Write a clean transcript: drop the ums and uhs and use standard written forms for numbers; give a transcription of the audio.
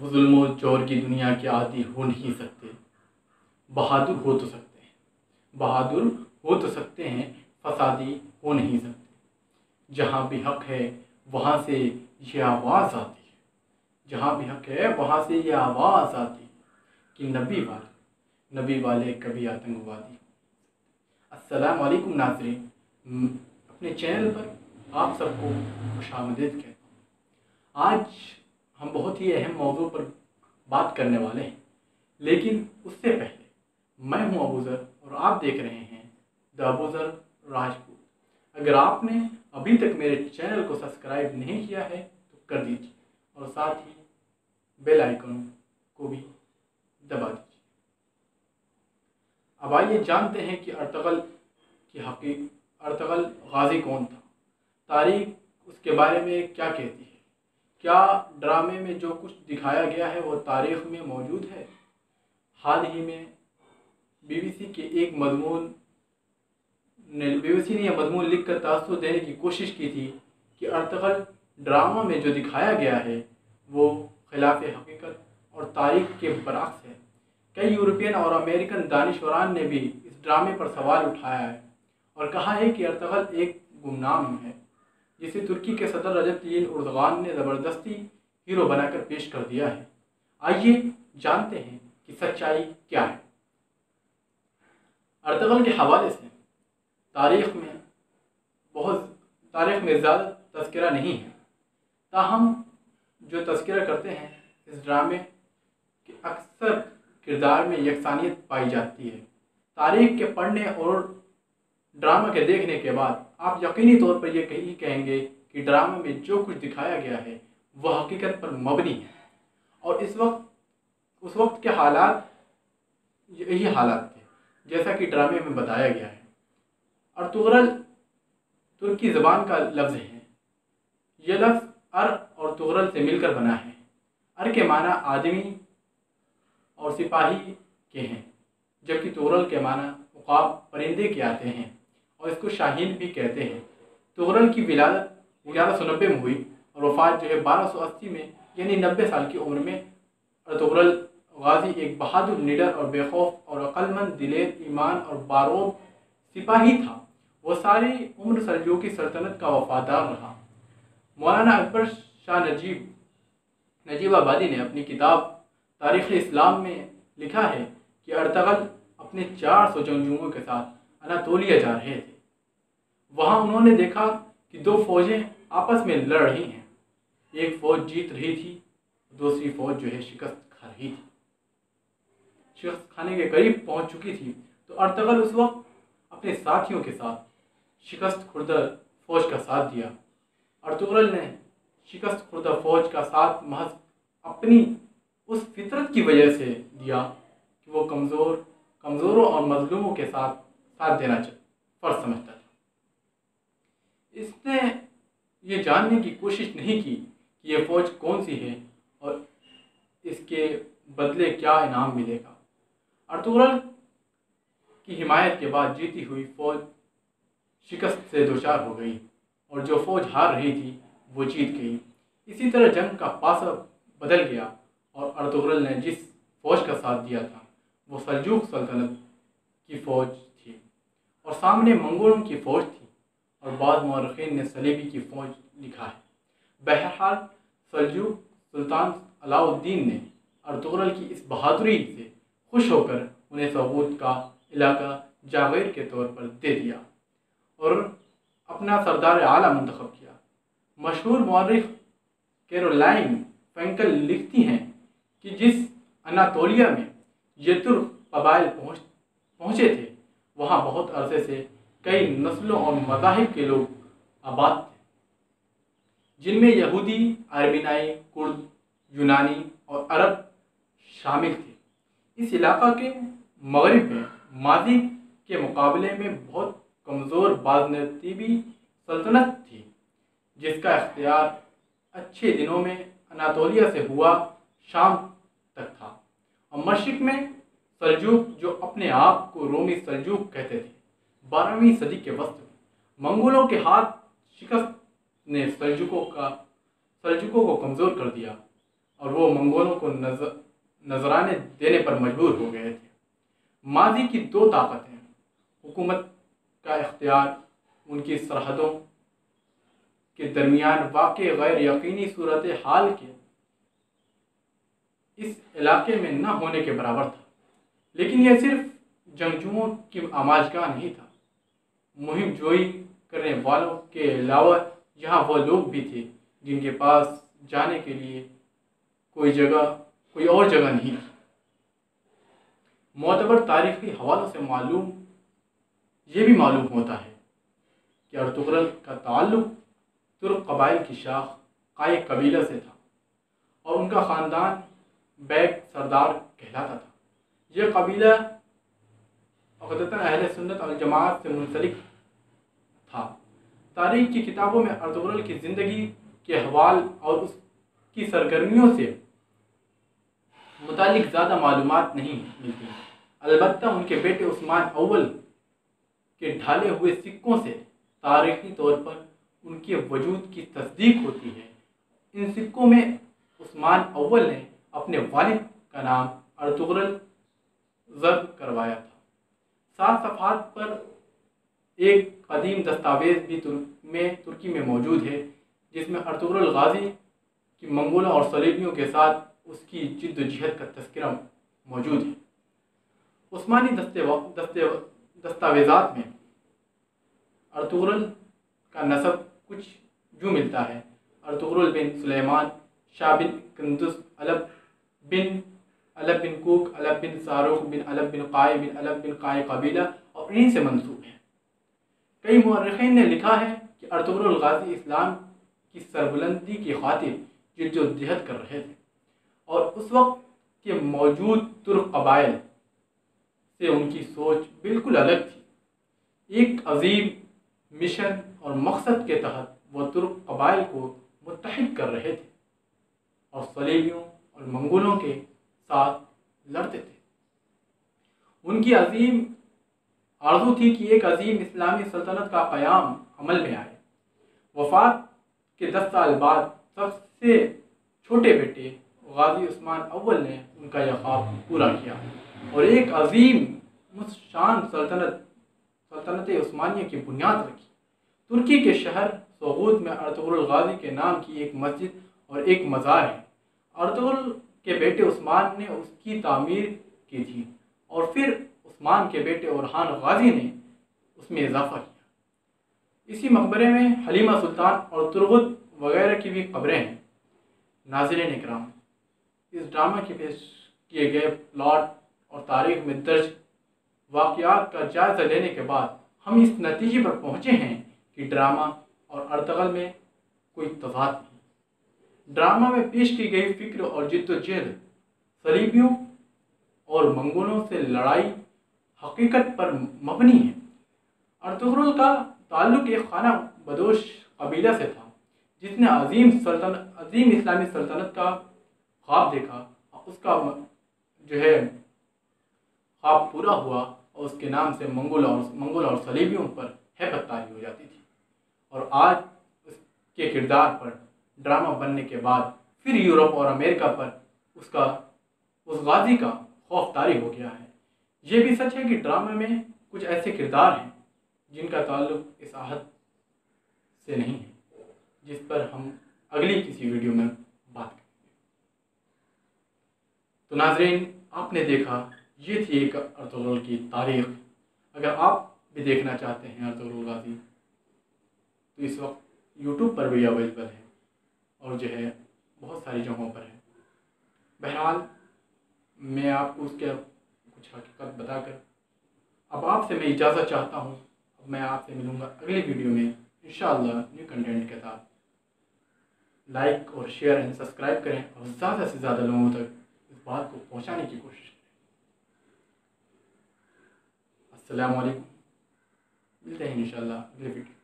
وہ ظلم و جور کی دنیا کے عادی ہو نہیں سکتے، بہادر ہو تو سکتے ہیں، بہادر ہو تو سکتے ہیں، فسادی ہو نہیں سکتے۔ جہاں بھی حق ہے وہاں سے یہ آواز آتی ہے، جہاں بھی حق ہے وہاں سے یہ آواز آتی ہے کہ نبی والے کبھی آتنکوادی۔ السلام علیکم ناظرین، اپنے چینل پر آپ سب کو خوش آمدید کہتا ہوں۔ آج ہم بہت ہی اہم موضوع پر بات کرنے والے ہیں، لیکن اس سے پہلے میں ہوں ابوذر اور آپ دیکھ رہے ہیں دا ابوذر راجپوت۔ اگر آپ نے ابھی تک میرے چینل کو سبسکرائب نہیں کیا ہے تو کر دیجیے اور ساتھ ہی بیل آئیکن کو بھی دبا دیجیے۔ اب آئیے جانتے ہیں کہ ارطغرل غازی کون تھا، تاریخ اس کے بارے میں کیا کہتی ہے، کیا ڈرامے میں جو کچھ دکھایا گیا ہے وہ تاریخ میں موجود ہے۔ حال ہی میں بی بی سی کے ایک مضمون نے یہ مضمون لکھ کر تاثر دینے کی کوشش کی تھی کہ ارطغرل ڈرامہ میں جو دکھایا گیا ہے وہ خلاف حقیقت اور تاریخ کے برعکس ہے۔ کئی یورپین اور امریکن دانشوران نے بھی اس ڈرامے پر سوال اٹھایا ہے اور کہا ہے کہ ارطغرل ایک گمنام ہے جسے ترکی کے صدر رجب طیب اردوغان نے زبردستی ہیرو بنا کر پیش کر دیا ہے۔ آئیے جانتے ہیں کہ سچائی کیا ہے۔ ارطغرل کے حوالے سے تاریخ میں زیادہ تذکرہ نہیں ہے، تاہم جو تذکرہ کرتے ہیں اس ڈرامے کے اکثر کردار میں یکسانیت پائی جاتی ہے۔ تاریخ کے پڑھنے اور ڈرامہ کے دیکھنے کے بعد آپ یقینی طور پر یہ کہیں گے کہ ڈرامے میں جو کچھ دکھایا گیا ہے وہ حقیقت پر مبنی ہے، اور اس وقت کے حالات یہی حالات تھے جیسا کہ ڈرامے میں بتایا گیا ہے۔ ارطغرل ترکی زبان کا لفظ ہے۔ یہ لفظ ار اور طغرل سے مل کر بنا ہے۔ ار کے معنی آدمی اور سپاہی کے ہیں، جبکہ طغرل کے معنی عقاب پرندے کے آتے ہیں اور اس کو شاہین بھی کہتے ہیں۔ طغرل کی ولادت 1190 میں ہوئی اور وفات 1280 میں، یعنی 90 سال کی عمر میں۔ ارطغرل غازی ایک بہادر نڈر اور بے خوف اور عقلمند، دلیر، ایمان اور باروب سپاہی تھا۔ وہ ساری عمر سلجوقی سلطنت کا وفادار رہا۔ مولانا اکبر شاہ نجیب آبادی نے اپنی کتاب تاریخ اسلام میں لکھا ہے کہ ارطغرل اپنے 400 جنگجوؤں کے ساتھ اناطولیہ جا رہے تھے۔ وہاں انہوں نے دیکھا کہ دو فوجیں آپس میں لڑ رہی ہیں، ایک فوج جیت رہی تھی، دوسری فوج شکست کھا رہی تھی، شکست کھانے کے قریب پہنچ چکی تھی۔ تو ارطغرل اس وقت اپنے ساتھیوں کے ساتھ شکست خوردہ فوج کا ساتھ دیا۔ ارطغرل نے شکست خوردہ فوج کا ساتھ محض اپنی اس فطرت کی وجہ سے دیا کہ وہ کمزوروں اور مظلوموں کے ساتھ دینا فرض سمجھتا تھا۔ اس نے یہ جاننے کی کوشش نہیں کی کہ یہ فوج کون سی ہے اور اس کے بدلے کیا انعام ملے گا۔ ارطغرل کی حمایت کے بعد جیتی ہوئی فوج شکست سے دوچار ہو گئی اور جو فوج ہار رہی تھی وہ جیت گئی۔ اسی طرح جنگ کا پاسا بدل گیا اور ارطغرل نے جس فوج کا ساتھ دیا تھا وہ سلجوق سلطنت کی فوج تھی اور سامنے منگولوں کی فوج تھی، اور بعض مورخین نے صلیبی کی فوج لکھا ہے۔ بہرحال سلجوق سلطان علاء الدین نے ارطغرل کی اس بہادری سے خوش ہو کر انہیں سوغوت کا علاقہ جاغیر کے طور پر دے دیا اور اپنا سردار اعلیٰ منتخب کیا۔ مشہور مورخ کیرولائن فینکل لکھتی ہیں کہ جس اناطولیہ میں یہ ترک قبائل پہنچے تھے وہاں بہت عرصے سے کئی نسلوں اور مذاہب کے لوگ آباد تھے، جن میں یہودی، آرمینائی، کرد، یونانی اور عرب شامل تھے۔ اس علاقہ کے مغرب میں ماضی کے مقابلے میں بہت کمزور بازنطینی سلطنت تھی، جس کا اختیار اچھے دنوں میں اناطولیہ سے ہوا شام تک تھا، اور مشرق میں سلجوق جو اپنے آپ کو رومی سلجوق کہتے تھے۔ 12ویں صدی کے وسط میں منگولوں کے ہاتھ شکست نے سلجوقوں کو کمزور کر دیا اور وہ منگولوں کو نذرانے دینے پر مجبور ہو گئے تھے۔ ماضی کی دو طاقتیں، حکومت کا اختیار ان کی سرحدوں کے درمیان واقع غیر یقینی صورتحال کے اس علاقے میں نہ ہونے کے برابر تھا، لیکن یہ صرف جنگجوؤں کی آماجگاہ نہیں تھا۔ مہم جوئی کرنے والوں کے علاوہ یہاں وہ لوگ بھی تھے جن کے پاس جانے کے لیے کوئی اور جگہ نہیں تھی۔ معتبر تاریخی حوالوں سے یہ بھی معلوم ہوتا ہے کہ ارطغرل کا تعلق ترک قبائل کی شاخ قائق قبیلہ سے تھا اور ان کا خاندان بیگ سردار کہلاتا تھا۔ یہ قبیلہ عقیدتاً اہل سنت والجماعت سے منسلک تھا۔ تاریخ کی کتابوں میں ارطغرل کی زندگی کے احوال اور اس کی سرگرمیوں سے متعلق زیادہ معلومات نہیں ملتی، البتہ ان کے بیٹے عثمان اول کے ڈھالے ہوئے سکوں سے تاریخی طور پر ان کے وجود کی تصدیق ہوتی ہے۔ ان سکوں میں عثمان اول نے اپنے والد کا نام ارطغرل ضرب کروایا تھا۔ 7 صفحات پر ایک قدیم دستاویز بھی ترکی میں موجود ہے جس میں ارطغرل غازی کی منگولوں اور صلیبیوں کے ساتھ اس کی جد و جہد کا تذکرہ موجود ہے۔ عثمانی دستاویزات میں ارطغرل کا نسب کچھ یوں ملتا ہے: ارطغرل بن سلیمان، شاہ بن قندس، علب بن کوک، علب بن ساروخ بن علب بن قائی بن علب بن قائی قبیلہ اور انہی سے منسوب ہے۔ کئی مورخین نے لکھا ہے کہ ارطغرل غازی اسلام کی سربلندی کی خاطر جد و جہد کر رہے تھے اور اس وقت کے موجود ترک قبائل سے ان کی سوچ بالکل الگ تھی۔ ایک عظیم مشن اور مقصد کے تحت وہ ترک قبائل کو متحد کر رہے تھے اور صلیبیوں اور منگولوں کے ساتھ لڑتے تھے۔ ان کی عظیم آرزو تھی کہ ایک عظیم اسلامی سلطنت کا قیام عمل میں آئے۔ وفات کے 10 سال بعد سب سے چھوٹے بیٹے غازی عثمان اول نے ان کا یہ خواب پورا کیا اور ایک عظیم شان سلطنت عثمانیہ کی بنیاد رکھی۔ ترکی کے شہر سوغوت میں ارطغرل غازی کے نام کی ایک مسجد اور ایک مزار ہے۔ ارطغرل کے بیٹے عثمان نے اس کی تعمیر کی تھی اور پھر عثمان کے بیٹے اورحان غازی نے اس میں اضافہ کیا۔ اسی مقبرے میں حلیمہ سلطان اور ترغت وغیرہ کی بھی قبریں ہیں۔ ناظرین اکرام، اس ڈرامہ کے پیش کیے گئے پلاٹ اور تاریخ میں درج واقعات کا جائزہ لینے کے بعد ہم اس نتیجے پر پہنچے ہیں کہ ڈرامہ اور ارطغرل میں کوئی تضاد نہیں۔ ڈرامہ میں پیش کی گئی فکر اور جد و جہد صلیبیوں اور منگولوں سے لڑائی حقیقت پر مبنی ہے۔ ارطغرل کا تعلق ایک خانہ بدوش قبیلہ سے تھا جس نے عظیم اسلامی سلطنت کا خواب دیکھا اور اس کا خواب پورا ہوا اور اس کے نام سے منگول اور صلیبیوں پر ہیبت طاری ہو جاتی تھی، اور آج اس کے کردار پر ڈرامہ بننے کے بعد پھر یورپ اور امریکہ پر اس غازی کا خوف طاری ہو گیا ہے۔ یہ بھی سچ ہے کہ ڈرامے میں کچھ ایسے کردار ہیں جن کا تعلق اس عہد سے نہیں ہے، جس پر ہم اگلی کسی ویڈیو میں بات کریں گے۔ تو ناظرین، آپ نے دیکھا، یہ تھی ایک ارطغرل کی تاریخ۔ اگر آپ بھی دیکھنا چاہتے ہیں ارطغرل غازی تو اس وقت یوٹیوب پر بھی اویلیبل ہے اور بہت ساری جگہوں پر ہے۔ بہرحال میں آپ کو اس کے کچھ حقیقت بتا کر اب آپ سے میں اجازت چاہتا ہوں۔ اب میں آپ سے ملوں گا اگلی ویڈیو میں انشاءاللہ نیو کنٹینٹ کے ساتھ۔ لائک اور شیئر اینڈ سبسکرائب کریں اور زیادہ سے زیادہ لوگوں تک اس بات کو پہنچانے کی کوشش کریں۔ السلام علیکم، ملتے ہیں انشاءاللہ اگلی ویڈیو۔